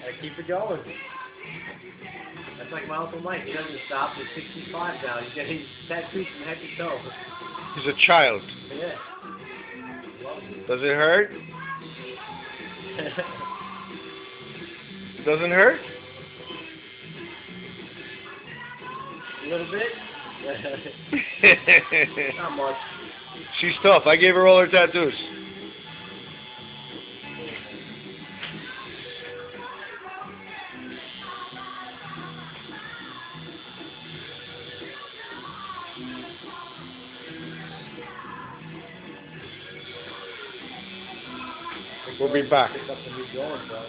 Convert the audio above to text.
I keep it going. That's like my Uncle Mike. He doesn't stop. He's 65 now. He's getting tattoos from head to toe. He's a child. Yeah. Does it hurt? Doesn't hurt? A little bit? Not much. She's tough. I gave her all her tattoos. We'll be back. Pick up the new going, bro.